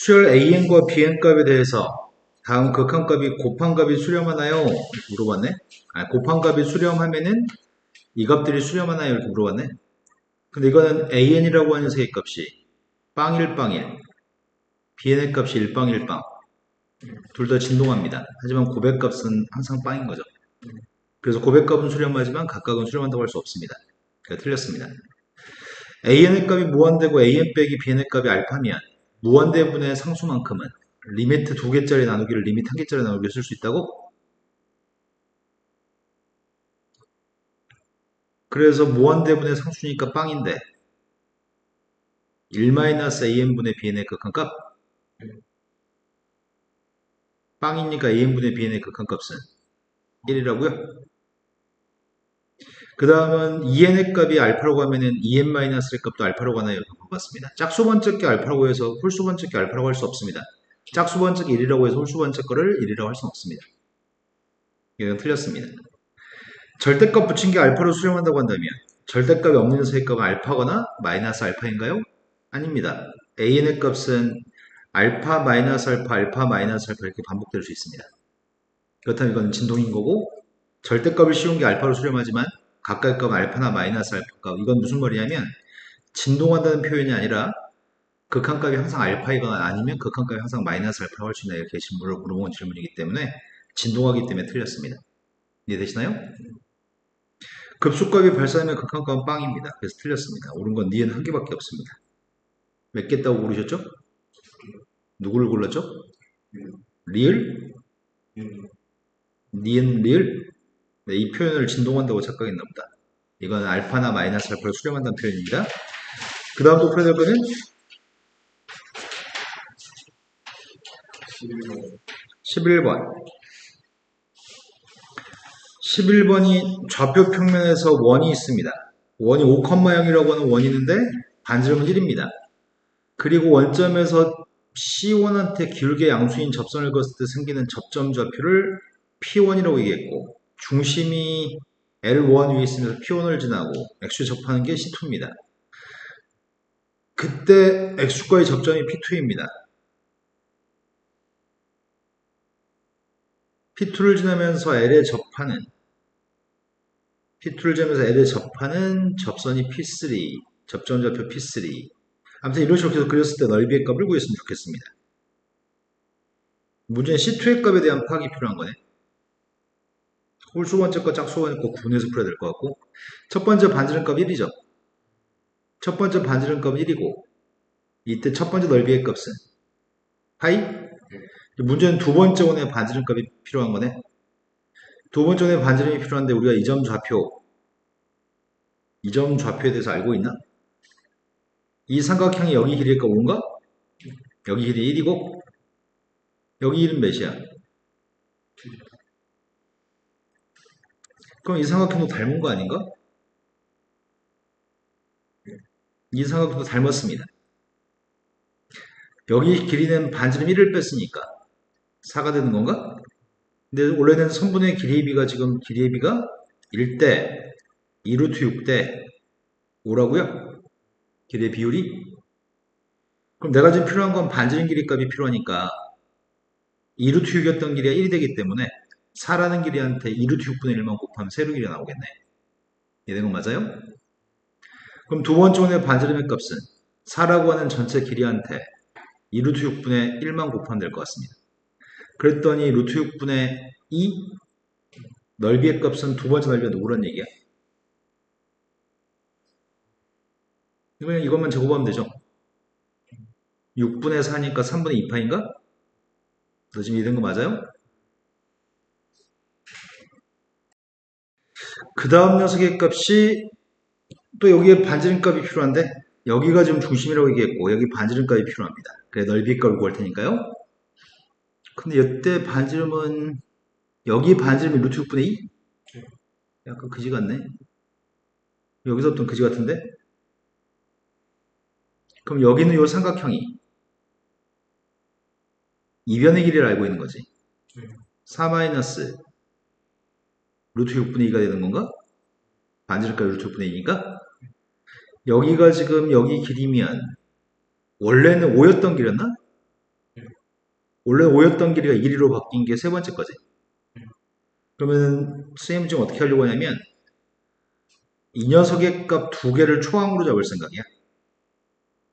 수열 AN과 BN 값에 대해서 다음 극한값이 곱한값이 수렴하나요? 이렇게 물어봤네. 곱한값이 수렴하면은 이 값들이 수렴하나요? 이렇게 물어봤네. 근데 이거는 AN이라고 하는 세의 값이 빵 1빵1, BN의 값이 1빵 1빵. 둘 다 진동합니다. 하지만 고백값은 항상 빵인 거죠. 그래서 고백값은 수렴하지만 각각은 수렴한다고 할 수 없습니다. 그러니까 틀렸습니다. AN의 값이 무한대고 AN 빼기 BN의 값이 알파면 무한대분의 상수만큼은 리미트 2개짜리 나누기를 리미트 1개짜리 나누기를 쓸 수 있다고? 그래서 무한대분의 상수니까 빵인데 1-AN분의 BN의 극한값? 빵이니까 AN분의 BN의 극한값은 1이라고요? 그 다음은 EN의 값이 알파라고 하면은 EN-의 값도 알파라고 하나요? 맞습니다. 짝수번째 게 알파라고 해서 홀수번째 게 알파라고 할 수 없습니다. 짝수번째 게 1이라고 해서 홀수번째 거를 1이라고 할 수는 없습니다. 이건 틀렸습니다. 절대값 붙인 게 알파로 수렴한다고 한다면 절대값이 없는 세의 값은 알파거나 마이너스 알파인가요? 아닙니다. AN의 값은 알파 마이너스 알파, 알파 마이너스 알파 이렇게 반복될 수 있습니다. 그렇다면 이건 진동인 거고 절대값을 씌운 게 알파로 수렴하지만 각각의 값은 알파나 마이너스 알파값. 이건 무슨 말이냐면 진동한다는 표현이 아니라 극한값이 항상 알파이거나 아니면 극한값이 항상 마이너스 알파라고 할 수 있나 이렇게 물어본 질문이기 때문에 진동하기 때문에 틀렸습니다. 이해되시나요? 급수값이 발산하면 극한값은 빵입니다. 그래서 틀렸습니다. 옳은 건 니은 한 개밖에 없습니다. 몇 개 있다고 고르셨죠? 누구를 골랐죠? 리을? 니은 리을? 네, 이 표현을 진동한다고 착각했나 보다. 이건 알파나 마이너스 알파를 수렴한다는 표현입니다. 그 다음 또 풀어야 될 거는 11번. 11번이 좌표 평면에서 원이 있습니다. 원이 5,0이라고 하는 원이 있는데 반지름은 1입니다. 그리고 원점에서 C1한테 길게 양수인 접선을 그었을 때 생기는 접점 좌표를 P1이라고 얘기했고 중심이 L1 위에 있으면서 P1을 지나고 X에 접하는 게 C2입니다. 그때 X과의 접점이 P2입니다. P2를 지나면서 L에 접하는 P2를 지나면서 L에 접하는 접선이 P3, 접점 좌표 P3. 아무튼 이런 식으로 계속 그렸을 때 넓이의 값을 구했으면 좋겠습니다. 문제는 C2의 값에 대한 파악이 필요한 거네. 홀수 번째과 짝수 번째 거 구분해서 풀어야 될 것 같고 첫 번째 반지름 값 1이죠. 첫 번째 반지름 값 1이고 이때 첫 번째 넓이의 값은 파이? 문제는 두 번째 원의 반지름 값이 필요한 거네. 두 번째 원의 반지름이 필요한데 우리가 이 점 좌표에 대해서 알고 있나? 이 삼각형이 여기 길이의 값 5인가? 여기 길이 1이고 여기 1은 몇이야? 그럼 이 삼각형도 닮은 거 아닌가? 이 삼각형도 닮았습니다. 여기 길이는 반지름 1을 뺐으니까 4가 되는 건가? 근데 원래는 선분의 길이의 비가 지금 길이의 비가 1대 2루트 6대 5라고요? 길이의 비율이? 그럼 내가 지금 필요한 건 반지름 길이 값이 필요하니까 2루트 6이었던 길이가 1이 되기 때문에 4라는 길이한테 2루트 6분의 1만 곱하면 세로 길이가 나오겠네. 이해된 건 맞아요? 그럼 두 번째 원의 반지름의 값은 4라고 하는 전체 길이한테 2루트 6분의 1만 곱하면 될 것 같습니다. 그랬더니 루트 6분의 2 넓이의 값은 두 번째 넓이가 누구란 얘기야? 그냥 이것만 제곱하면 되죠. 6분의 4니까 3분의 2파인가? 너 지금 이해된 거 맞아요? 그 다음 녀석의 값이 또 여기에 반지름 값이 필요한데 여기가 지금 중심이라고 얘기했고 여기 반지름 값이 필요합니다. 그래 넓이 값을 구할 테니까요. 근데 이때 반지름은 여기 반지름이 루트 6분의 2? 약간 그지 같네. 여기서부터는 그지 같은데? 그럼 여기는 이 삼각형이 이변의 길이를 알고 있는 거지. 4 마이너스 루트 6분의 2가 되는 건가? 반지름값 루트 6분의 2니까? 여기가 지금 여기 길이면 원래는 5였던 길이었나? 원래 5였던 길이가 1로 바뀐 게 세 번째 거지. 그러면 선생님 지금 어떻게 하려고 하냐면 이 녀석의 값 두 개를 초항으로 잡을 생각이야.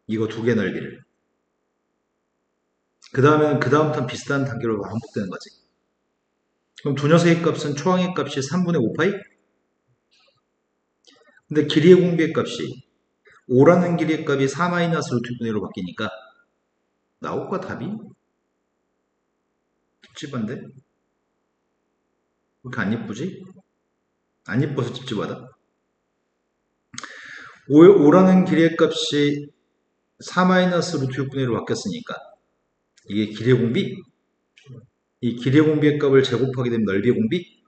이거 두 개 넓이를. 그 다음에는 그 다음부터는 비슷한 단계로 반복되는 거지. 그럼 두 녀석의 값은 초항의 값이 3분의 5파이? 근데 길이의 공비의 값이 5라는 길이의 값이 4 마이너스 루트 6분의 1로 바뀌니까 나올까 답이? 찝찝한데? 왜 이렇게 안 예쁘지? 안 예뻐서 찝찝하다. 5라는 길이의 값이 4 마이너스 루트 6분의 1로 바뀌었으니까 이게 길이의 공비? 이 길이의 공비의 값을 제곱하게 되면 넓이의 공비?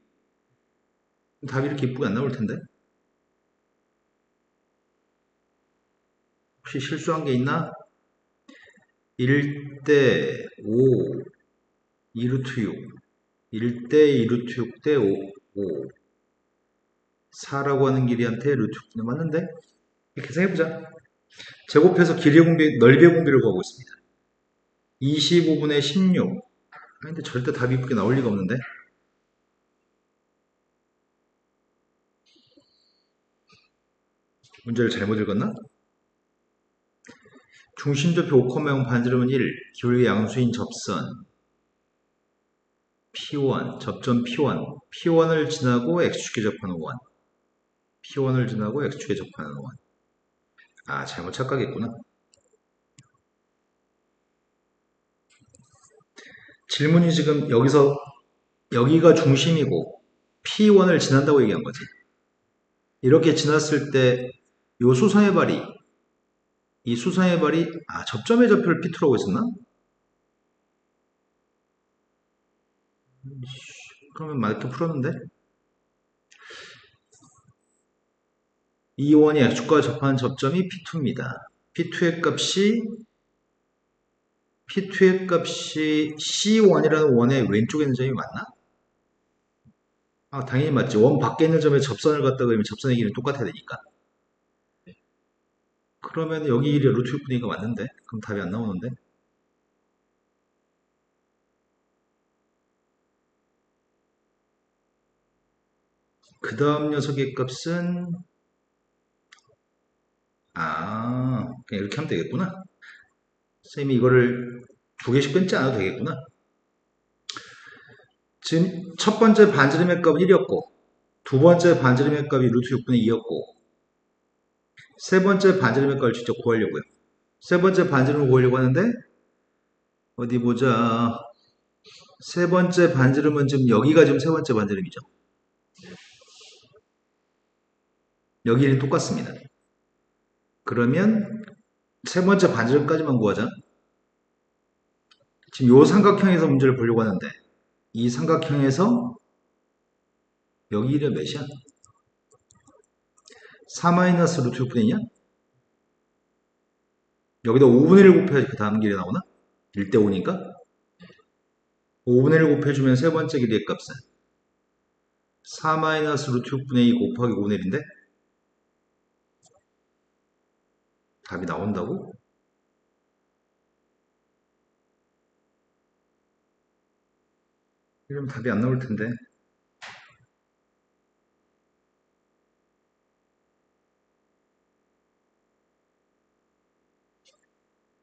답이 이렇게 예쁘게 안 나올 텐데. 혹시 실수한 게 있나? 1대 5, 2루트 6. 1대 2루트 6대 5, 5. 4라고 하는 길이한테 루트 6분의 맞는데? 이렇게 계산해보자. 제곱해서 길이의 공비, 넓이의 공비를 구하고 있습니다. 25분의 16. 아니, 근데 절대 답이 이쁘게 나올 리가 없는데? 문제를 잘못 읽었나? 중심좌표 5,0 반지름은 1, 기울기 양수인 접선 P1, 접점 P1, P1을 지나고 X축에 접하는 원, P1을 지나고 X축에 접하는 원. 아, 잘못 착각했구나. 질문이 지금 여기가 중심이고 P1을 지난다고 얘기한 거지. 이렇게 지났을 때 이 수선의 발이, 이 수선의 발이, 접점의 좌표를 P2라고 했었나? 그러면 맞게 풀었는데? 이 원이 X축과 접하는 접점이 P2입니다. P2의 값이 C1이라는 원의 왼쪽에 있는 점이 맞나? 당연히 맞지. 원 밖에 있는 점에 접선을 갖다 그러면 접선의 길이는 똑같아야 되니까. 그러면 여기 길이 루트 6분의 2가 맞는데? 그럼 답이 안 나오는데? 그 다음 녀석의 값은 그냥 이렇게 하면 되겠구나. 선생님이 이거를 두 개씩 끊지 않아도 되겠구나. 지금 첫 번째 반지름의 값은 1이었고 두 번째 반지름의 값이 루트 6분의 2였고 세 번째 반지름의 값을 직접 구하려고요. 세 번째 반지름을 구하려고 하는데 어디 보자. 세 번째 반지름은 지금 여기가 지금 세 번째 반지름이죠. 여기는 똑같습니다. 그러면 세 번째 반지름까지만 구하자. 지금 이 삼각형에서 문제를 보려고 하는데 이 삼각형에서 여기 이래 몇이야? 4 마이너스 루트 6분의 2냐? 여기다 5분의 1 곱해야지 그 다음 길이 나오나? 1대 5니까 5분의 1 곱해주면 세 번째 길이의 값은 4 마이너스 루트 6분의 2 곱하기 5분의 1인데 답이 나온다고? 이러면 답이 안 나올 텐데.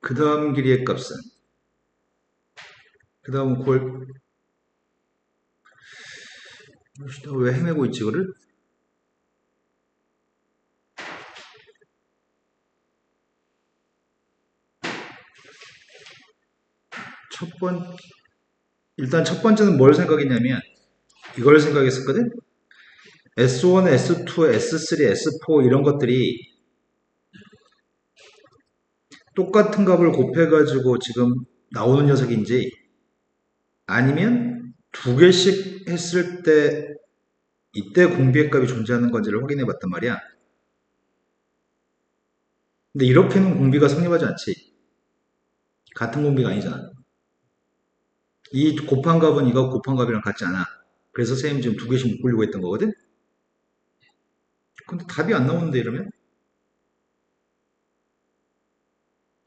그 다음 길이의 값은 그 다음 왜 헤매고 있지 그를? 일단 첫 번째는 뭘 생각했냐면 이걸 생각했었거든? S1, S2, S3, S4 이런 것들이 똑같은 값을 곱해가지고 지금 나오는 녀석인지 아니면 두 개씩 했을 때 이때 공비의 값이 존재하는 건지를 확인해 봤단 말이야. 근데 이렇게는 공비가 성립하지 않지. 같은 공비가 아니잖아. 이 곱한 값은 이거 곱한 값이랑 같지 않아. 그래서 선생님 지금 두 개씩 묶으려고 했던 거거든? 근데 답이 안 나오는데 이러면?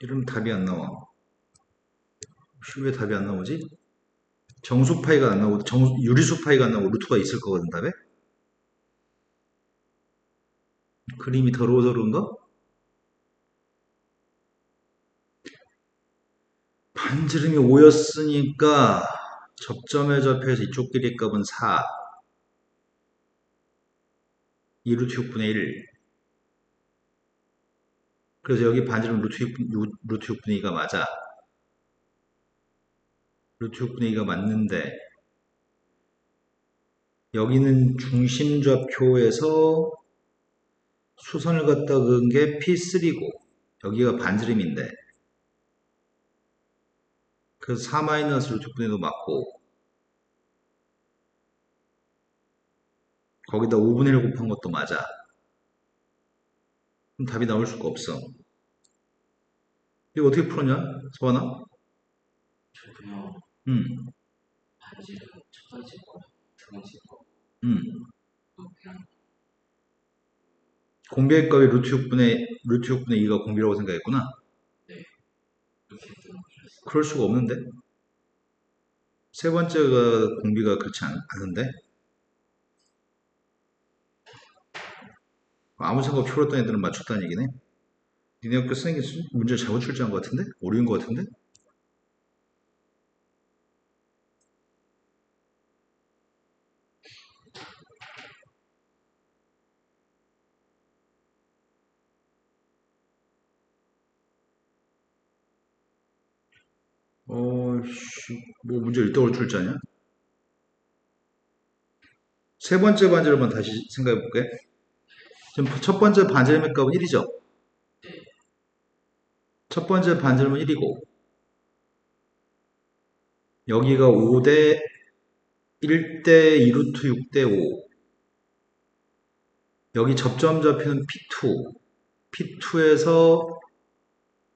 이러면 답이 안 나와. 왜 답이 안 나오지? 정수 파이가 안 나오고 유리수 파이가 안 나오고 루트가 있을 거거든 답에. 그림이 더러워서 그런가? 반지름이 5였으니까 접점에 접해서 이쪽 길이의 값은 4. 2루트 6분의 1. 그래서 여기 반지름 루트 6분의 2가 맞아. 루트 6분의 2가 맞는데 여기는 중심좌표에서 수선을 갖다 그은 게 P3고 여기가 반지름인데 그래서 4 마이너스 루트 6분의 2도 맞고 거기다 5분의 1 곱한 것도 맞아. 그럼 답이 나올 수가 없어. 이거 어떻게 풀었냐? 서원아? 저도요. 음, 반지를 첫 번째 거, 두 번째 거, 음. 그냥 공비의 값이 루트 6분의 2가 공비라고 생각했구나. 네, 이렇게 뜨는 거였어요. 그럴 수가 없는데. 세 번째가 공비가 그렇지 않은데. 아무 생각 없이 풀었던 애들은 맞췄다는 얘기네. 니네 학교 선생님이 문제 잘못 출제한 것 같은데? 오류인 것 같은데? 뭐 문제 일등으로 출제하냐? 세 번째 반지름만 다시 생각해 볼게. 지금 첫 번째 반지름의 값은 1이죠? 첫 번째 반지름은 1이고, 여기가 5대 1대 2루트 6대 5. 여기 접점 좌표는 P2. P2에서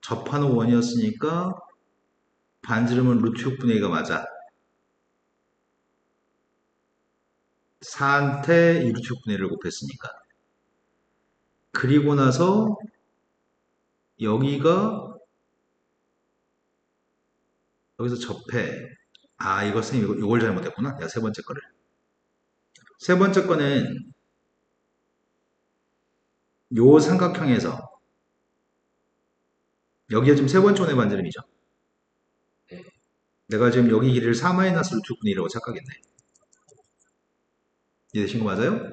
접하는 원이었으니까 반지름은 루트 6분의 2가 맞아. 4한테 2루트 6분의 1을 곱했으니까. 그리고 나서 여기가 여기서 접해. 아, 이거 선생님 이걸 잘못했구나. 내가 세 번째 거를. 세 번째 거는 요 삼각형에서 여기가 지금 세 번째 원의 반지름이죠. 내가 지금 여기 길이를 4 마이너스 루트 6분의 1이라고 착각했네. 이해되신 거 맞아요?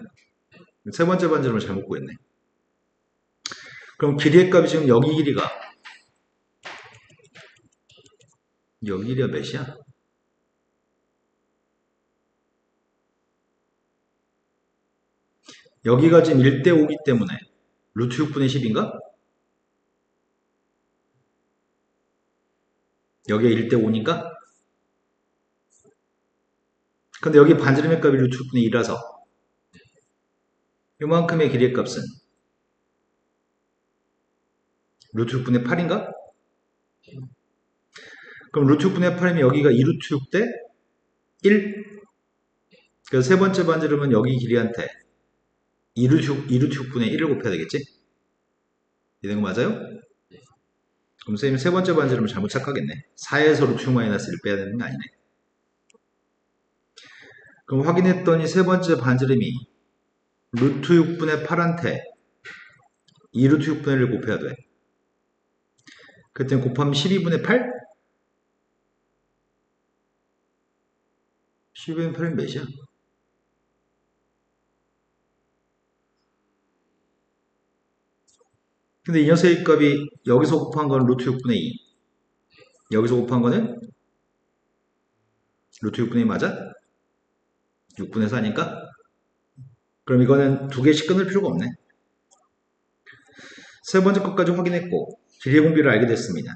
세 번째 반지름을 잘못 구했네. 그럼 길이의 값이 지금 여기 길이가 몇이야? 여기가 지금 1대 5기 때문에 루트 6분의 10인가? 여기가 1대 5니까? 근데 여기 반지름의 값이 루트 6분의 2라서 이만큼의 길이의 값은 루트 6분의 8인가? 그럼 루트 6분의 8이면 여기가 2루트 6대 1? 그래서 세 번째 반지름은 여기 길이한테 2루트 6분의 1을 곱해야 되겠지? 이런 거 맞아요? 그럼 선생님 세 번째 반지름을 잘못 착각했네. 4에서 루트 6 마이너스 1 빼야 되는 게 아니네. 그럼 확인했더니 세 번째 반지름이 루트 6분의 8한테 2루트 6분의 1을 곱해야 돼. 그때 곱하면 12분의 8? 12분의 8은 몇이야? 근데 이 녀석의 값이 여기서 곱한 거는 루트 6분의 2. 여기서 곱한 거는 루트 6분의 2 맞아? 6분의 4니까? 그럼 이거는 두 개씩 끊을 필요가 없네. 세 번째 것까지 확인했고 길이의 공비를 알게 됐습니다.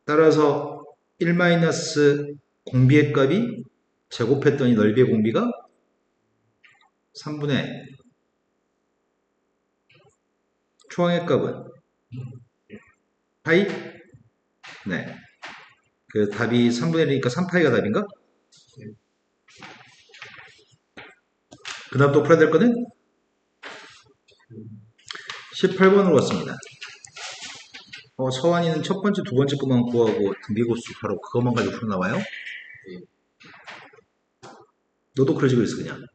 따라서 1 마이너스 공비의 값이 제곱했더니 넓이의 공비가 3분의 초항의 값은 파이? 네. 그 답이 3분의 1이니까 3파이가 답인가? 그 다음 또 풀어야 될 거는 18번으로 왔습니다. 서환이는 첫 번째, 두 번째 것만 구하고 등비고수 바로 그것만 가지고 풀어 나와요? 너도 그러지 그랬어 그냥.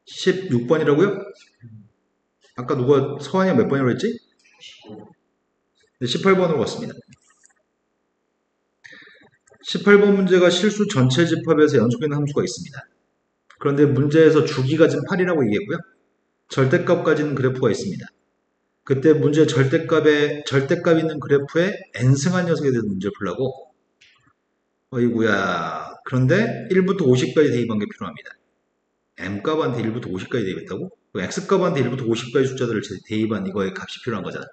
16번이라고요? 아까 누가 서환이가 몇 번이라고 했지? 18번으로 갔습니다. 18번 문제가 실수 전체 집합에서 연속되는 함수가 있습니다. 그런데 문제에서 주기가 지금 8이라고 얘기했고요. 절대값 가지는 그래프가 있습니다. 그때 문제 절대값 있는 그래프에 n승한 녀석에 대해서 문제를 풀라고. 어이구야. 그런데 1부터 50까지 대입한 게 필요합니다. m값한테 1부터 50까지 대입했다고? 그럼 x값한테 1부터 50까지 숫자들을 대입한 이거의 값이 필요한 거잖아.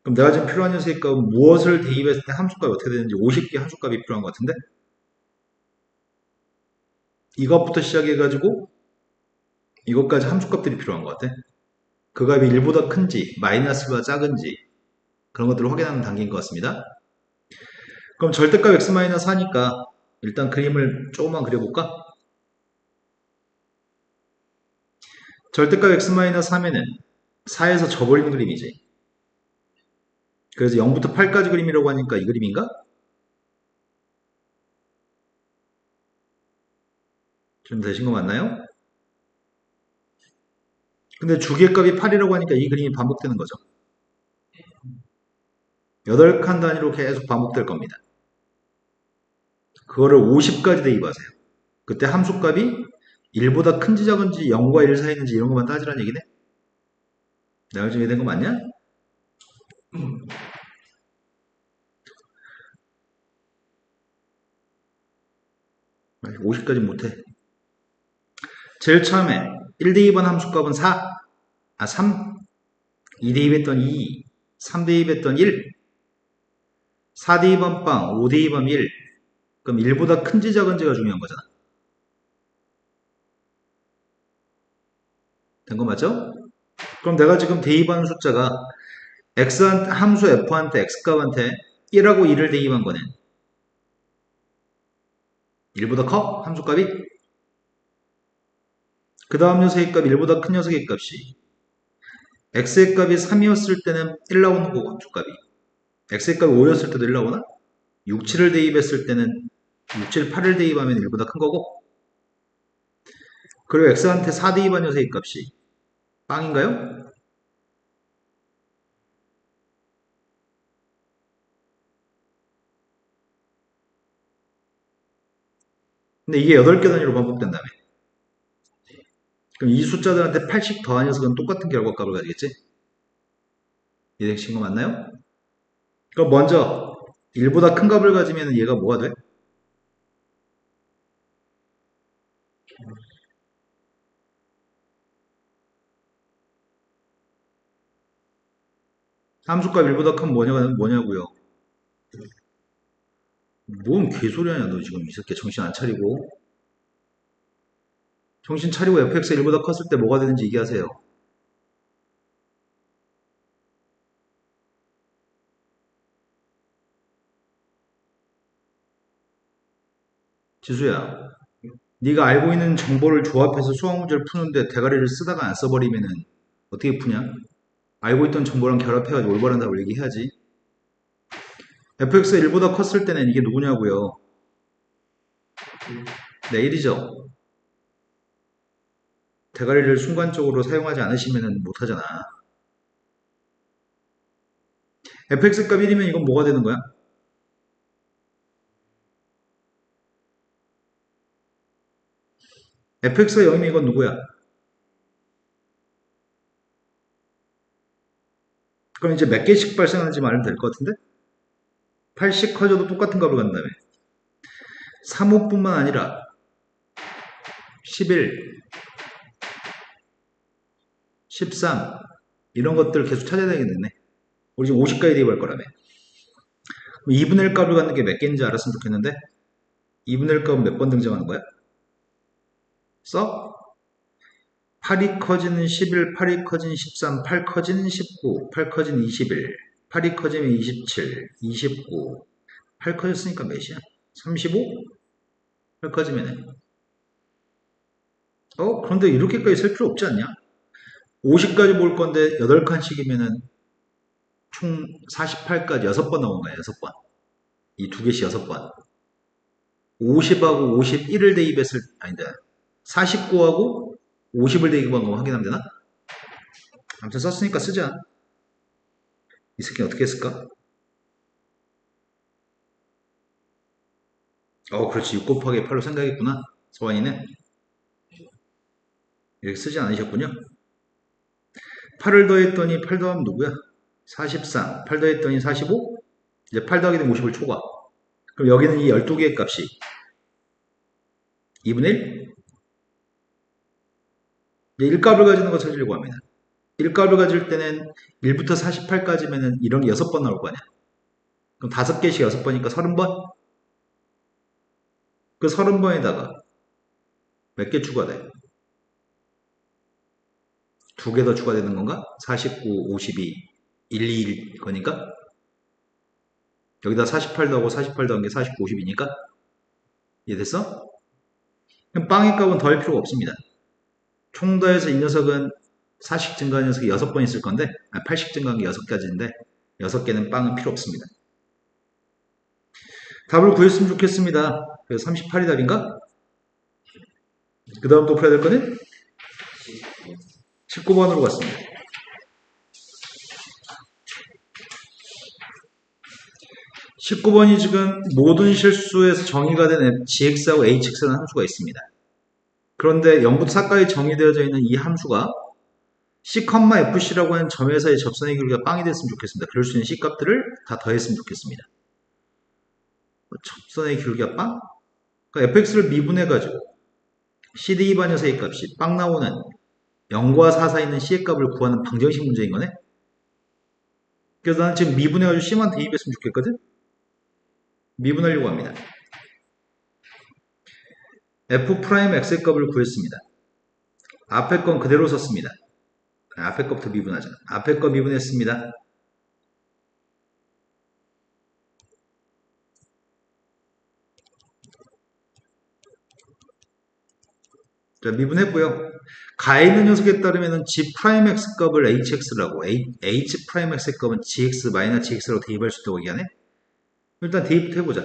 그럼 내가 지금 필요한 녀석의 값은 무엇을 대입했을 때 함수값이 어떻게 되는지 50개 함수값이 필요한 것 같은데? 이것부터 시작해가지고 이것까지 함수값들이 필요한 것 같아. 그 값이 1보다 큰지 마이너스보다 작은지 그런 것들을 확인하는 단계인 것 같습니다. 그럼 절대값 x-4니까 일단 그림을 조금만 그려볼까? 절대값 x-3에는 4에서 져버리는 그림이지. 그래서 0부터 8까지 그림이라고 하니까 이 그림인가? 좀 되신 거 맞나요? 근데 주기값이 8이라고 하니까 이 그림이 반복되는 거죠. 8칸 단위로 계속 반복될 겁니다. 그거를 50까지 대입하세요. 그때 함수값이 1보다 큰지 작은지 0과 1 사이인지 이런 것만 따지라는 얘기네? 내가 지금 이해된 거 맞냐? 50까지 못해. 제일 처음에 1 대입한 함수값은 3, 2 대입했던 2, 3 대입했던 1, 4 대입한 빵, 5 대입한 1. 그럼 1보다 큰지 작은지가 중요한 거잖아. 된 거 맞죠? 그럼 내가 지금 대입하는 숫자가 함수 f한테 x값한테 1하고 2를 대입한 거네. 1보다 커? 함수값이? 그 다음 녀석의 값 1보다 큰 녀석의 값이 x의 값이 3이었을 때는 1 나오는 거고 함수값이 x의 값이 5였을 때도 1 나오나? 6, 7을 대입했을 때는 6, 7, 8을 대입하면 1보다 큰 거고 그리고 x한테 4 대입한 녀석의 값이 빵인가요? 근데 이게 8개 단위로 반복된다며. 그럼 이 숫자들한테 8씩 더한 녀석은 똑같은 결과값을 가지겠지? 이해되신 거 맞나요? 그럼 먼저 1보다 큰 값을 가지면 얘가 뭐가 돼? 함수값 1보다 큰 뭐냐고요? 뭔 개소리 하냐 너 지금 이 새끼 정신 안 차리고 정신 차리고 fx가 1보다 컸을 때 뭐가 되는지 얘기하세요. 지수야 네가 알고 있는 정보를 조합해서 수학 문제를 푸는데 대가리를 쓰다가 안 써버리면은 어떻게 푸냐? 알고 있던 정보랑 결합해가지고 올바른 답을 얘기해야지. fx가 1보다 컸을 때는 이게 누구냐고요? 네, 1이죠. 대가리를 순간적으로 사용하지 않으시면 못하잖아. fx값 1이면 이건 뭐가 되는 거야? fx가 0이면 이건 누구야? 그럼 이제 몇 개씩 발생하는지 말하면 될 것 같은데? 8씩 커져도 똑같은 값을 간다며. 3호뿐만 아니라 11, 13 이런 것들 계속 찾아야 되겠네. 우리 지금 50까지 대입할 거라며. 2분의 1 값을 갖는 게 몇 개인지 알았으면 좋겠는데 2분의 1 값은 몇 번 등장하는 거야? 써? 8이 커지는 11, 8이 커지는 13, 8 커지는 19, 8 커지는 21, 8이 커지면 27, 29, 8 커졌으니까 몇이야? 35? 8 커지면은 그런데 이렇게까지 쓸 필요 없지 않냐? 50까지 볼 건데 8칸씩이면은 총 48까지 6번 나온 거야, 6번. 이 두 개씩 6번. 50하고 51을 대입했을, 아니다. 49하고 50을 대입한 거 확인하면 되나? 아무튼 썼으니까 쓰자. 이 새끼는 어떻게 했을까? 그렇지. 6 곱하기 8로 생각했구나. 서환이는. 이렇게 쓰지 않으셨군요. 8을 더했더니 8 더하면 누구야? 43. 8 더했더니 45? 이제 8 더하기 되면 50을 초과. 그럼 여기는 이 12개의 값이 2분의 1? 이제 일값을 가지는 거 찾으려고 합니다. 일값을 가질 때는 1부터 48까지면은 이런 게 6번 나올 거 아니야. 그럼 5개씩 6번이니까 30번? 그 30번에다가 몇 개 추가돼? 2개 더 추가되는 건가? 49, 52, 121 거니까? 여기다 48 더하고 48 더한 게 49, 50이니까? 이해됐어? 그럼 빵의 값은 더할 필요가 없습니다. 총 더해서 이 녀석은 4식 증가한 녀석이 6번 있을 건데, 8식 증가한 게 6가지인데, 6개는 빵은 필요 없습니다. 답을 구했으면 좋겠습니다. 그래서 38이 답인가? 그 다음 또 풀어야 될 거는 19번으로 갔습니다. 19번이 지금 모든 실수에서 정의가 된 gx하고 hx라는 함수가 있습니다. 그런데 0부터 4까지 정의되어져 있는 이 함수가 c, fc라고 하는 점에서의 접선의 길이가 빵이 됐으면 좋겠습니다. 그럴 수 있는 c 값들을 다 더했으면 좋겠습니다. 접선의 길이가 빵? 그러니까 fx를 미분해가지고 cd 반여사의 값이 빵 나오는 0과 4 사이에 있는 c의 값을 구하는 방정식 문제인 거네? 그래서 나는 지금 미분해가지고 c만 대입했으면 좋겠거든? 미분하려고 합니다. f'x의 값을 구했습니다. 앞에 건 그대로 썼습니다. 앞에 것부터 미분하자. 앞에 거 미분했습니다. 자, 미분했고요. 가에 있는 녀석에 따르면 g'x 값을 hx라고, h'x의 값은 gx-gx로 대입할 수 있다고 얘기하네? 일단 대입부터 해보자.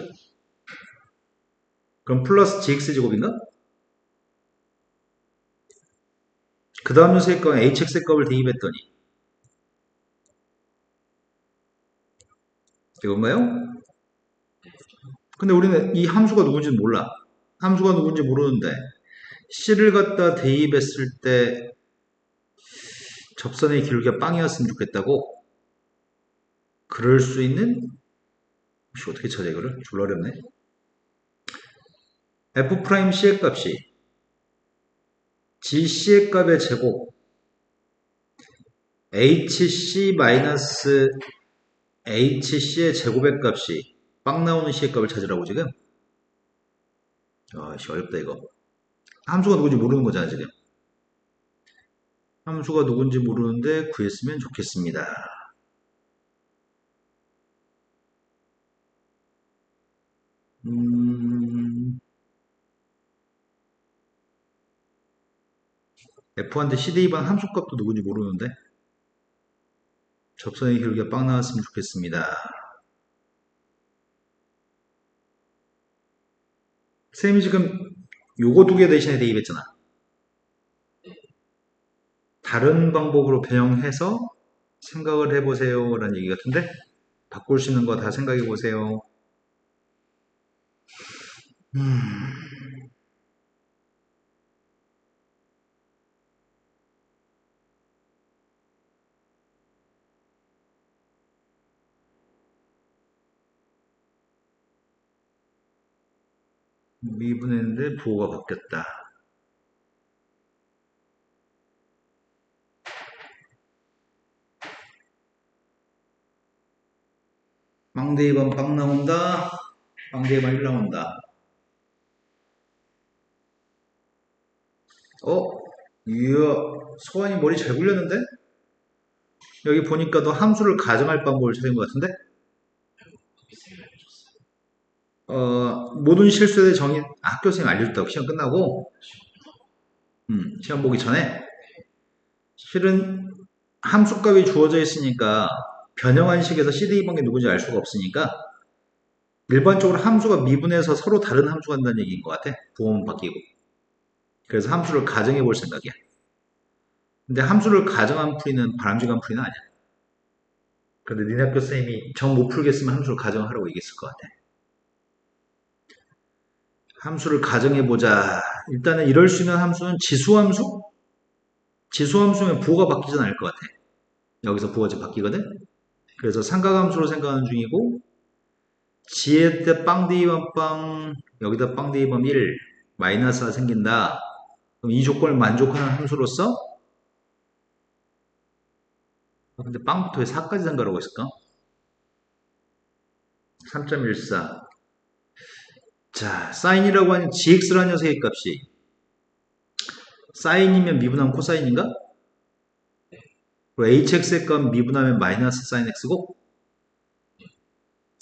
그럼 플러스 gx제곱인가? 그 다음 녀석의 값은 hx의 값을 대입했더니 이건가요? 근데 우리는 이 함수가 누군지 몰라. 함수가 누군지 모르는데 c를 갖다 대입했을 때 접선의 길이가 빵이었으면 좋겠다고? 그럴 수 있는? 혹시 어떻게 찾아 이거를? 졸라 어렵네. f'c의 값이 gc의 값의 제곱 hc의 제곱의 값이 빵 나오는 c의 값을 찾으라고 지금? 아씨 어렵다 이거. 함수가 누군지 모르는 거잖아 지금. 함수가 누군지 모르는데 구했으면 좋겠습니다. F한테 CD반 함수값도 누군지 모르는데 접선의 길이가 빵 나왔으면 좋겠습니다. 쌤이 지금 요거 두 개 대신에 대입했잖아. 다른 방법으로 변형해서 생각을 해보세요 라는 얘기 같은데 바꿀 수 있는 거 다 생각해 보세요. 미분했는데 부호가 바뀌었다. 빵 대입은 빵 나온다. 빵 대입은 1 나온다. 이야, 소환이 머리 잘 굴렸는데? 여기 보니까 너 함수를 가정할 방법을 찾은 것 같은데? 모든 실수에 대해 정의 학교생이 알려줬다고 시험 끝나고 시험 보기 전에 실은 함수값이 주어져 있으니까 변형한 식에서 CD2번이 누군지 알 수가 없으니까 일반적으로 함수가 미분해서 서로 다른 함수가 한다는 얘기인 것 같아. 부호만 바뀌고. 그래서 함수를 가정해 볼 생각이야. 근데 함수를 가정한 풀이는 바람직한 풀이는 아니야. 그런데 니네 학교 쌤이 정 못 풀겠으면 함수를 가정하라고 얘기했을 것 같아. 함수를 가정해보자. 일단은 이럴 수 있는 함수는 지수함수? 지수함수면 부호가 바뀌진 않을 것 같아. 여기서 부호가 지금 바뀌거든? 그래서 삼각함수로 생각하는 중이고, 지혜 때 빵 대입한 빵, 여기다 빵 대입하면 1, 마이너스가 생긴다. 그럼 이 조건을 만족하는 함수로서, 근데 빵부터 왜 4까지 생각하고 있을까? 3.14. 자, 사인이라고 하는 gx라는 녀석의 값이 사인이면 미분하면 코사인인가? 그리고 hx의 값 미분하면 마이너스 사인 x고,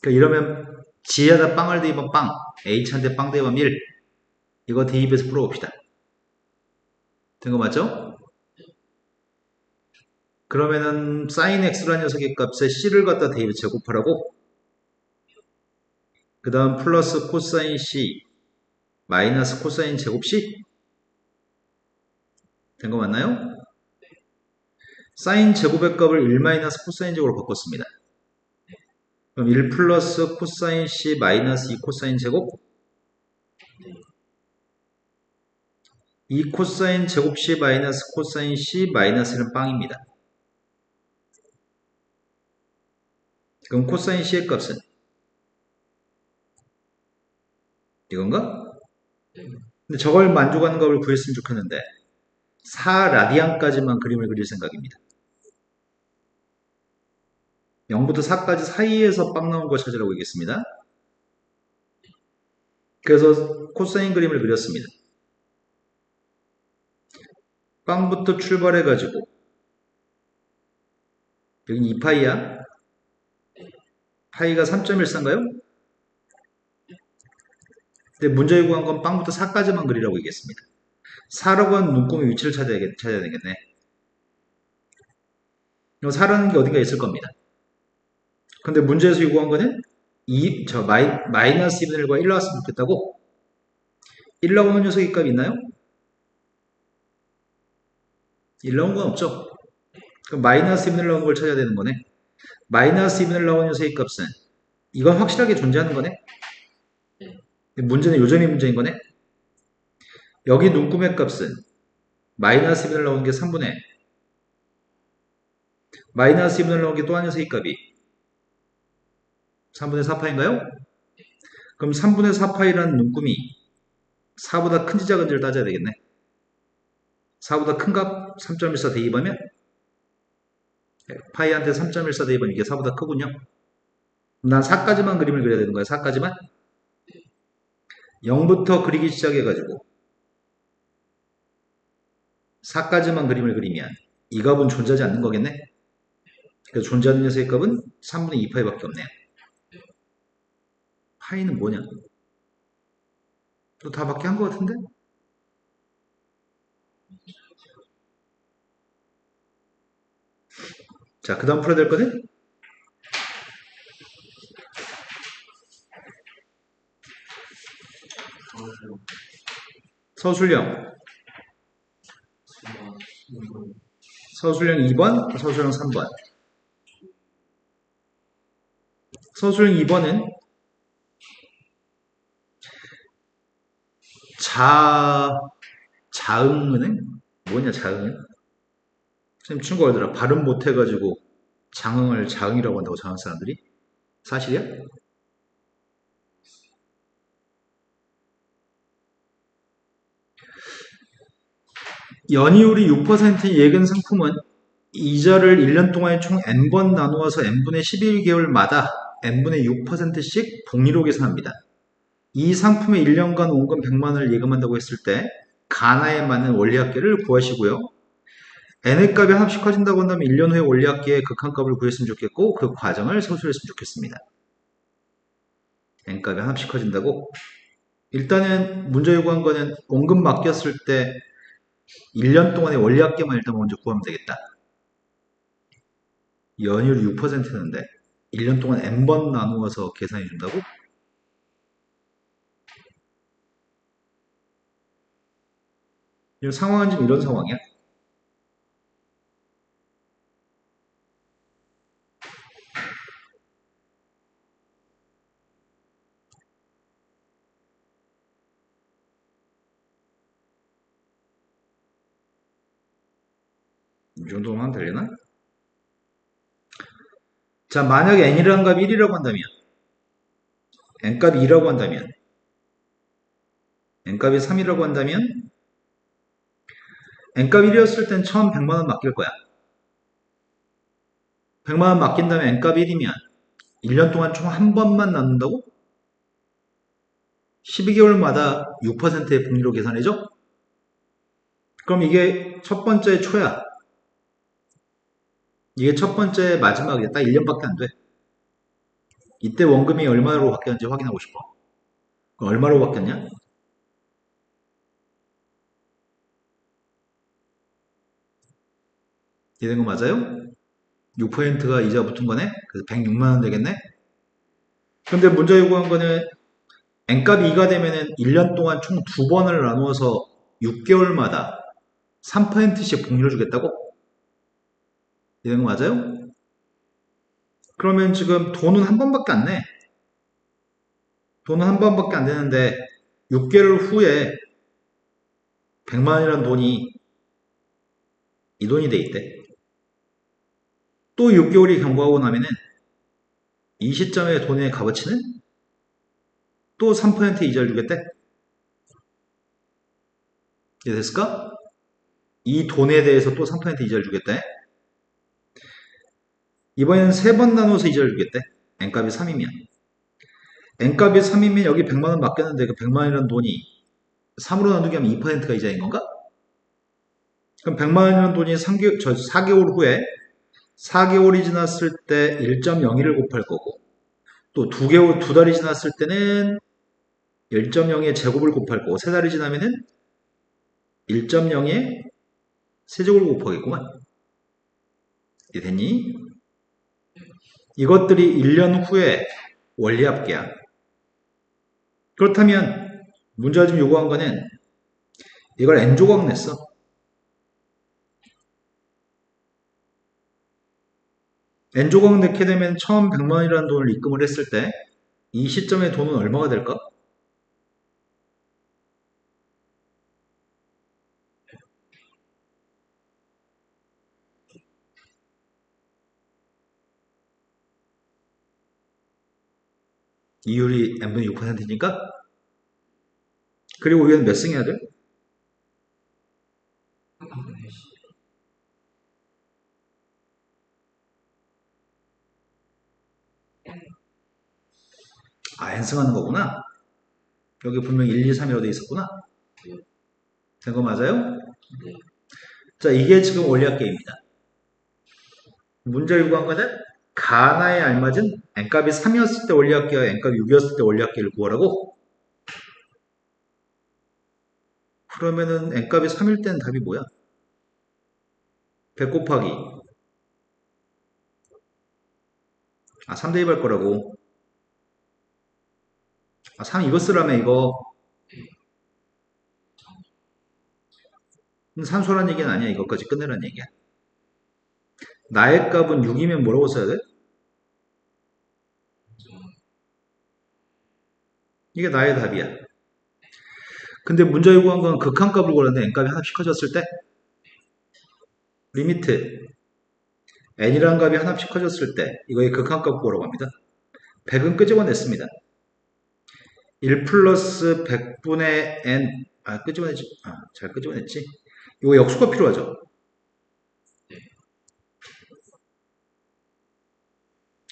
그러니까 이러면 g에다 빵을 대입하면 빵, h한테 빵 대입하면 1. 이거 대입해서 풀어봅시다. 된 거 맞죠? 그러면은 sin x라는 녀석의 값에 c를 갖다 대입해 제곱하라고, 그 다음 플러스 코사인 c 마이너스 코사인 제곱 c. 된 거 맞나요? 사인 제곱의 값을 1 마이너스 코사인 제곱으로 바꿨습니다. 그럼 1 플러스 코사인 c 마이너스 2 코사인 제곱, 2 코사인 제곱 c 마이너스 코사인 c 마이너스 1은 빵입니다. 그럼 코사인 c의 값은 이건가? 근데 저걸 만족하는 값을 구했으면 좋겠는데 4라디안까지만 그림을 그릴 생각입니다. 0부터 4까지 사이에서 빵 나온 걸 찾으라고 하겠습니다. 그래서 코사인 그림을 그렸습니다. 빵부터 출발해가지고 여긴 2파이야. 파이가 3.14인가요? 근데 문제 요구한 건 빵부터 4까지만 그리라고 얘기했습니다. 4라고 하는 눈금의 위치를 찾아야 되겠네. 4라는 게 어딘가 있을 겁니다. 근데 문제에서 요구한 거는 마이너스 2분의 1과 1 나왔으면 좋겠다고? 1 나오는 녀석의 값이 있나요? 1 나온 건 없죠. 그럼 마이너스 2분의 1 나오는 걸 찾아야 되는 거네. 마이너스 2분의 1 나오는 녀석의 값은 이건 확실하게 존재하는 거네. 문제는 요점이 문제인 거네. 여기 눈금의 값은 마이너스 2분의 1 나오는 게 3분의 마이너스 2분의 1 나오는 게 또 한 녀석의 값이 3분의 4파인가요? 그럼 3분의 4파이라는 눈금이 4보다 큰지 작은지를 따져야 되겠네. 4보다 큰 값 3.14 대입하면 파이한테 3.14 대입하면 이게 4보다 크군요. 난 4까지만 그림을 그려야 되는 거야. 4까지만. 0부터 그리기 시작해가지고 4까지만 그림을 그리면 이 값은 존재하지 않는 거겠네. 그래서 존재하는 녀석의 값은 3분의 2파이밖에 없네요. 파이는 뭐냐? 또 다 밖에 한 것 같은데? 자, 그 다음 풀어야 될 거는? 서술형. 서술형 2번, 서술형 3번. 서술형 2번은 자응은? 뭐냐, 자응은? 선생님 친구가 그러더라. 발음 못해가지고 장응을 자응이라고 한다고 장응 사람들이? 사실이야? 연이율이 6%인 예금 상품은 이자를 1년 동안에 총 n번 나누어서 n분의 11개월마다 n분의 6%씩 복리로 계산합니다. 이 상품의 1년간 원금 100만 원을 예금한다고 했을 때 가나에 맞는 원리합계를 구하시고요. n의 값이 하나씩 커진다고 한다면 1년 후에 원리합계의 극한값을 구했으면 좋겠고 그 과정을 서술했으면 좋겠습니다. n값이 하나씩 커진다고? 일단은 문제 요구한 거는 원금 맡겼을 때 1년 동안의 원리합계만 일단 먼저 구하면 되겠다. 연율이 6%였는데 1년 동안 n번 나누어서 계산해 준다고? 이 상황은 지금 이런 상황이야. 이 정도만 되려나? 자, 만약에 n이라는 값이 1이라고 한다면 n값이 2라고 한다면 n값이 3이라고 한다면 n값 1이었을 땐 처음 100만원 맡길 거야. 100만원 맡긴 다음에 n값 1이면 1년 동안 총 한 번만 나눈다고? 12개월마다 6%의 복리로 계산해줘? 그럼 이게 첫 번째 초야. 이게 첫 번째 마지막이야. 딱 1년밖에 안 돼. 이때 원금이 얼마로 바뀌었는지 확인하고 싶어. 그럼 얼마로 바뀌었냐? 이해된 거 맞아요? 6%가 이자 붙은 거네? 그래서 106만원 되겠네? 근데 문제 요구한 거는 n값이 2가 되면은 1년 동안 총 두 번을 나누어서 6개월마다 3%씩 복리를 주겠다고? 이해된 거 맞아요? 그러면 지금 돈은 한 번밖에 안 내. 돈은 한 번밖에 안 되는데 6개월 후에 100만원이라는 돈이 이 돈이 돼 있대. 또 6개월이 경과하고 나면은 이 시점의 돈의 값어치는 또 3% 이자를 주겠대. 이해됐을까? 이 돈에 대해서 또 3% 이자를 주겠대. 이번에는 세 번 나눠서 이자를 주겠대. n값이 3이면. n값이 3이면 여기 100만원 맡겼는데 그 100만원이라는 돈이 3으로 나누기 하면 2%가 이자인 건가? 그럼 100만원이라는 돈이 4개월 후에 4개월이 지났을 때 1.01을 곱할 거고 또 2달이 지났을 때는 1.0의 제곱을 곱할 거고 3달이 지나면은 1.0의 세제곱을 곱하겠구만. 이게 됐니? 이것들이 1년 후에 원리합계야. 그렇다면 문제가 지금 요구한 거는 이걸 n조각 냈어. n조각 냈게 되면 처음 100만원이라는 돈을 입금을 했을 때 이 시점의 돈은 얼마가 될까? 이율이 n분의 6%니까 그리고 위에는 몇 승 해야 돼? 아, n승하는 거구나. 여기 분명히 1, 2, 3이라고 돼 있었구나. 된 거 맞아요? 네. 자, 이게 지금 원리합계입니다. 문제 요구한 거는 가나에 알맞은 n값이 3이었을 때 원리합계와 n값이 6이었을 때 원리합계를 구하라고? 그러면은 n값이 3일 때는 답이 뭐야? 100 곱하기 3 대입할 거라고. 3 이거 쓰라며 이거. 산소란 얘기는 아니야. 이것까지 끝내란 얘기야. 나의 값은 6이면 뭐라고 써야 돼? 이게 나의 답이야. 근데 문제 요구한 건 극한값을 구하는데 n값이 하나씩 커졌을 때 리미트 n이라는 값이 하나씩 커졌을 때 이거의 극한값 구하라고 합니다. 100은 끄집어냈습니다. 1 플러스 100분의 n 끄집어냈지. 잘 끄집어냈지. 이거 역수가 필요하죠.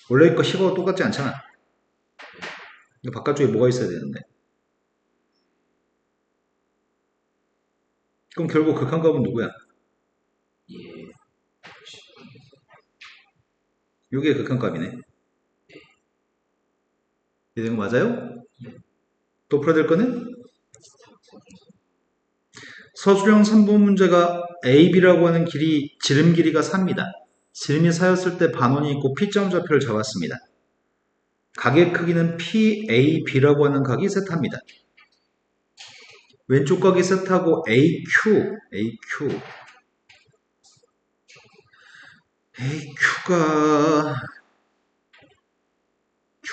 원래 거 식어도 똑같지 않잖아. 바깥쪽에 뭐가 있어야 되는데. 그럼 결국 극한값은 누구야? 예. 이게 극한값이네. 이해된 거 맞아요? 또 풀어야 될 거는 서술형 3번 문제가 AB라고 하는 길이, 지름 길이가 4입니다. 지름이 4였을 때 반원이 있고 P점 좌표를 잡았습니다. 각의 크기는 PAB라고 하는 각이 세타입니다. 왼쪽 각이 세타고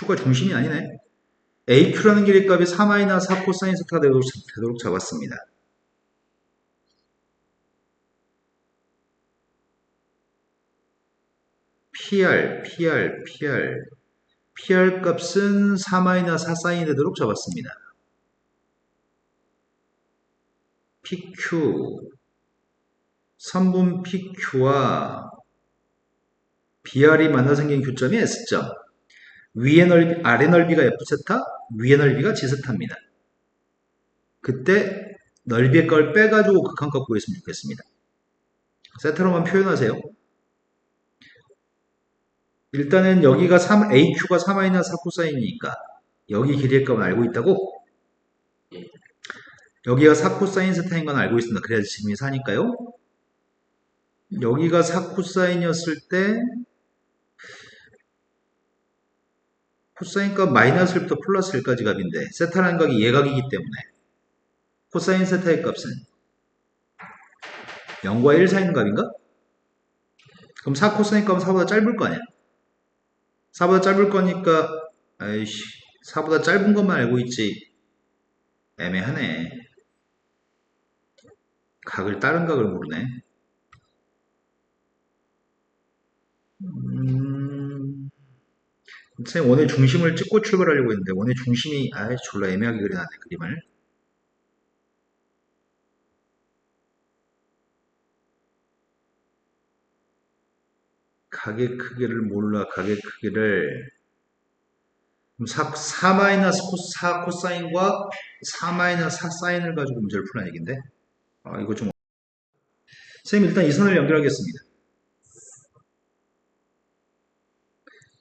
Q가 중심이 아니네. AQ라는 길이 값이 4-4 코사인 세타 되도록 잡았습니다. PR 값은 4-4 사인이 되도록 잡았습니다. PQ, 3분 PQ와 BR이 만나 생긴 교점이 S점. 위의 넓이, 아래 넓이가 F세타, 위의 넓이가 G세타입니다. 그때 넓이의 걸 빼가지고 극한값 구했으면 좋겠습니다. 세타로만 표현하세요. 일단은 여기가 AQ가 4-4 코사인이니까 여기 길이의 값은 알고 있다고? 여기가 4 코사인 세타인 건 알고 있습니다. 그래야지 지름이 4니까요. 여기가 4 코사인이었을 때 코사인 값 마이너스 1부터 플러스 1까지 값인데 세타라는 각이 예각이기 때문에 코사인 세타의 값은 0과 1 사이인 값인가? 그럼 4 코사인 값은 4보다 짧을 거 아니야? 4보다 짧을 거니까 아이씨 4보다 짧은 것만 알고 있지 애매하네. 다른 각을 모르네. 선생님 원의 중심을 찍고 출발하려고 했는데 원의 중심이 졸라 애매하게 그려놨네 그림을. 각의 크기를 몰라. 각의 크기를 4 코사인과 4 사인을 가지고 문제를 풀어낸 얘기인데 이거 좀 선생님 일단 이 선을 연결하겠습니다.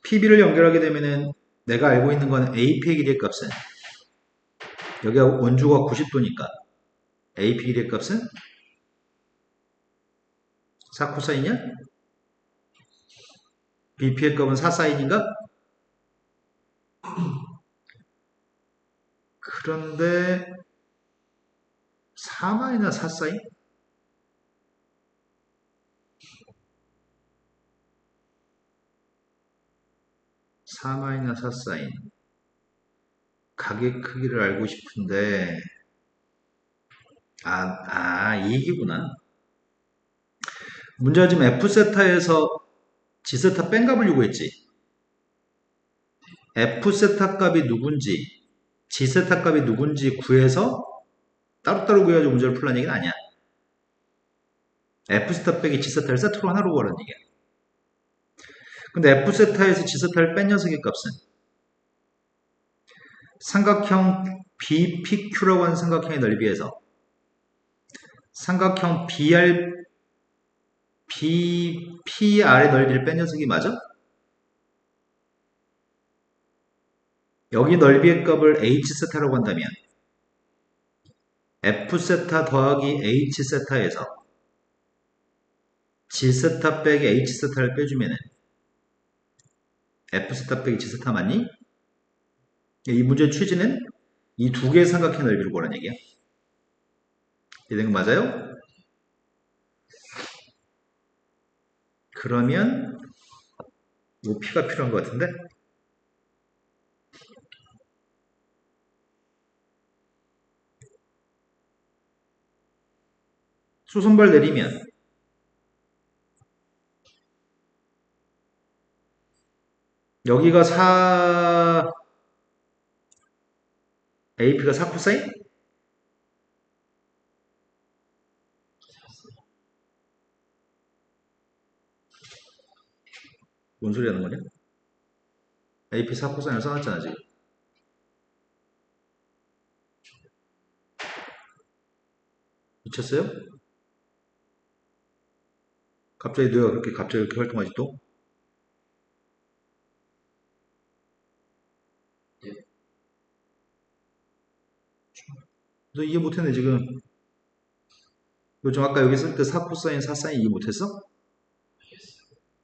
PB를 연결하게 되면은 내가 알고 있는 건 AP의 길이의 값은 여기가 원주가 90도니까 AP 길이의 값은 4 코사인이야? BP의 값은 4 사인인가? 그런데 4-4 사인? (4-4 사인) 각의 크기를 알고 싶은데 이 얘기구나. 문제가 지금 F세타에서 G세타 뺀 값을 요구했지. F세타 값이 누군지 G세타 값이 누군지 구해서 따로따로 구해가지고 문제를 풀라는 얘기는 아니야. F세타 빼기 G세타를 세트로 하나로 구하라는 얘기야. 근데 F세타에서 G세타를 뺀 녀석의 값은 삼각형 BPQ라고 하는 삼각형의 넓이에서 삼각형 PR의 넓이를 뺀 녀석이 맞아? 여기 넓이의 값을 H세타라고 한다면 F세타 더하기 H세타에서 G세타 빼기 H세타를 빼주면은 F세타 빼기 G세타 맞니? 이 문제의 취지는 이 두 개의 삼각형 넓이를 구하라는 얘기야. 이해된 거 맞아요? 그러면 높이가 필요한 것 같은데? 수선발 내리면 여기가 AP가 4 코사인? 뭔 소리 하는 거냐? AP 4 코사인을 써놨잖아 지금. 미쳤어요? 갑자기 너가 갑자기 이렇게 활동하지 또? 너 이해 못했네 지금. 요즘 아까 여기 쓸 때 4코사인 4사인 이해 못했어?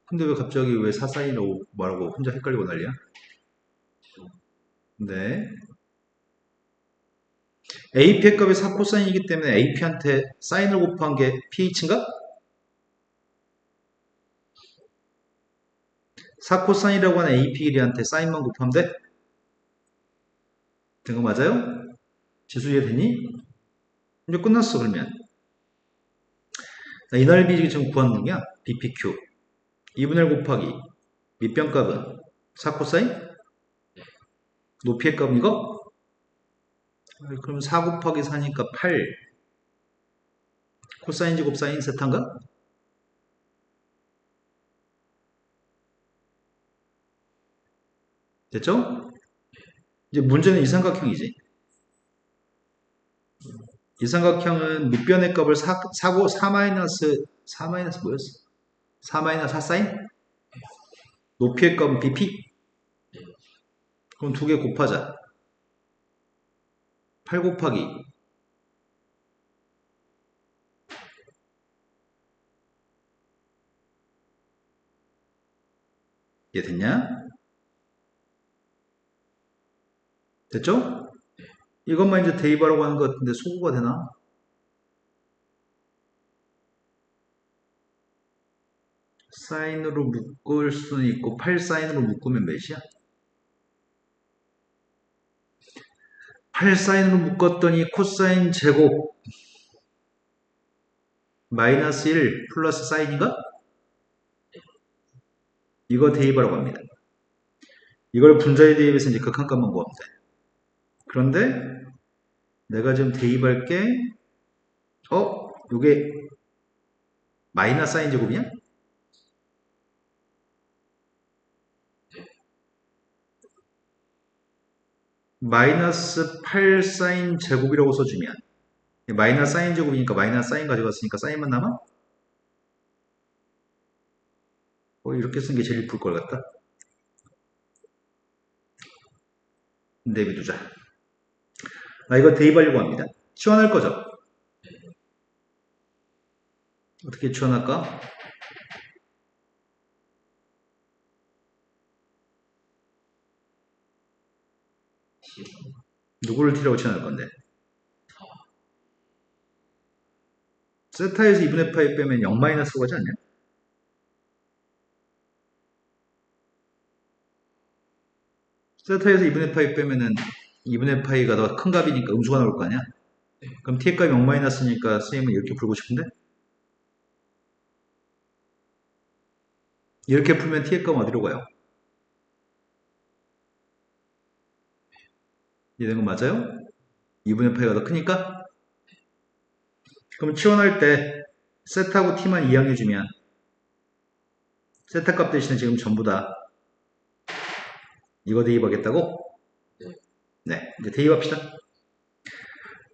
근데 왜 갑자기 왜 4사인이라고 말하고 혼자 헷갈리고 난리야? 네. AP의 값이 4코사인이기 때문에 AP한테 사인을 곱한 게 pH인가? 4코사인이라고 하는 AP1한테 사인만 곱하면 돼? 된 거 맞아요? 지수 이해되니? 이제 끝났어 그러면. 이 넓이 지금 구하는 중이야. BPQ 2분의 1 곱하기 밑변값은 4코사인? 높이의 값은 이거? 그럼 4 곱하기 4니까 8 코사인 제곱 사인 세타인가? 됐죠? 이제 문제는 이 삼각형이지. 이 삼각형은 밑변의 값을 4고 4 마이너스 4 마이너스 뭐였어? 4 마이너스 4 사인? 높이의 값은 BP? 그럼 두 개 곱하자. 8 곱하기 얘 됐냐? 됐죠? 이것만 이제 대입하라고 하는 것 같은데 소구가 되나? 사인으로 묶을 수는 있고 8 사인으로 묶으면 몇이야? 8 사인으로 묶었더니 코사인 제곱 마이너스 1 플러스 사인인가? 이거 대입하라고 합니다. 이걸 분자에 대입해서 이제 극한값만 구하면 돼. 그런데 내가 지금 대입할 게 요게 마이너스 사인 제곱이냐? 마이너스 8 사인 제곱이라고 써주면 마이너스 사인 제곱이니까 마이너스 사인 가져갔으니까 사인만 남아? 이렇게 쓴 게 제일 이쁠 것 같다. 내비두자. 이거 대입하려고 합니다. 치환할 거죠? 어떻게 치환할까? 누구를 t라고 치환할 건데? 세타에서 2분의 파이 빼면 0 마이너스 가지 않냐? 세타에서 2분의 파이 빼면은 2분의 파이가 더 큰 값이니까 음수가 나올 거 아니야? 그럼 t의 값이 0 마이너스니까 선생님은 이렇게 풀고 싶은데? 이렇게 풀면 t의 값은 어디로 가요? 이해된 거 맞아요? 2분의 파이가 더 크니까? 그럼 치환할 때 세타하고 t만 이항해주면 세타 값 대신에 지금 전부 다 이거 대입하겠다고? 네, 이제 대입합시다.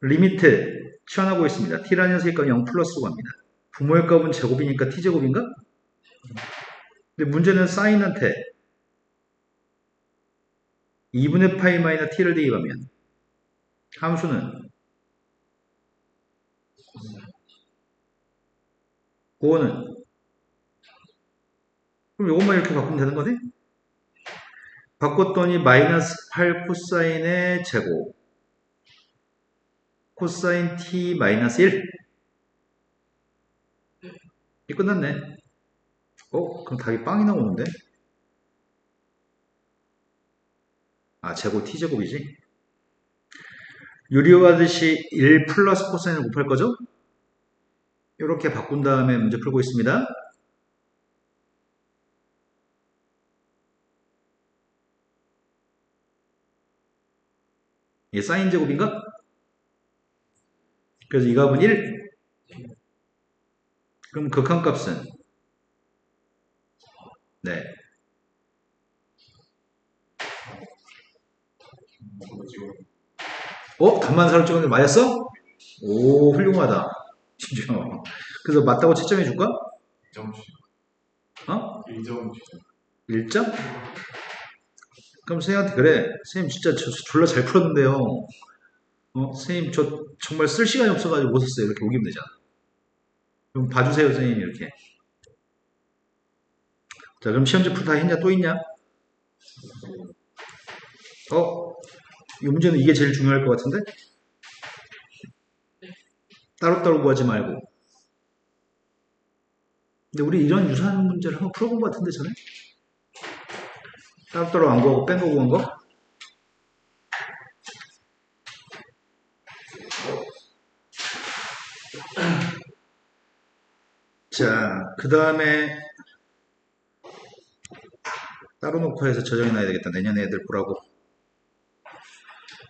리미트 치환하고 있습니다. t라는 녀석의 값은 0 플러스로 갑니다. 부모의 값은 제곱이니까 t제곱인가? 근데 문제는 사인한테 2분의 파이 마이너 t를 대입하면 함수는 9는 그럼 이것만 이렇게 바꾸면 되는 거네? 바꿨더니 마이너스 8 코사인의 제곱 코사인 t 마이너스 1 이 끝났네. 그럼 답이 빵이 나오는데? 제곱 t제곱이지. 유리화하듯이 1 플러스 코사인을 곱할 거죠? 이렇게 바꾼 다음에 문제 풀고 있습니다. 이게 사인 제곱인가? 그래서 이 값은 1. 그럼 극한값은 네. 단만사를 찍었는데 맞았어? 오, 훌륭하다. 진짜. 그래서 맞다고 채점해 줄까? 1점 어? 1점 1점? 그럼 선생님한테 그래. 선생님 진짜 졸라 잘 풀었는데요. 선생님 저 정말 쓸 시간이 없어가지고 못 썼어요. 이렇게 우기면 되잖아. 좀 봐주세요, 선생님, 이렇게. 자, 그럼 시험지 풀 다 했냐? 또 있냐? 이 문제는 이게 제일 중요할 것 같은데? 따로따로 구하지 말고. 근데 우리 이런 유사한 문제를 한번 풀어본 것 같은데, 전에? 따로따로 안 구하고 뺀 거 구한 거? 자, 그 다음에 따로 놓고 해서 저장해놔야 되겠다. 내년에 애들 보라고.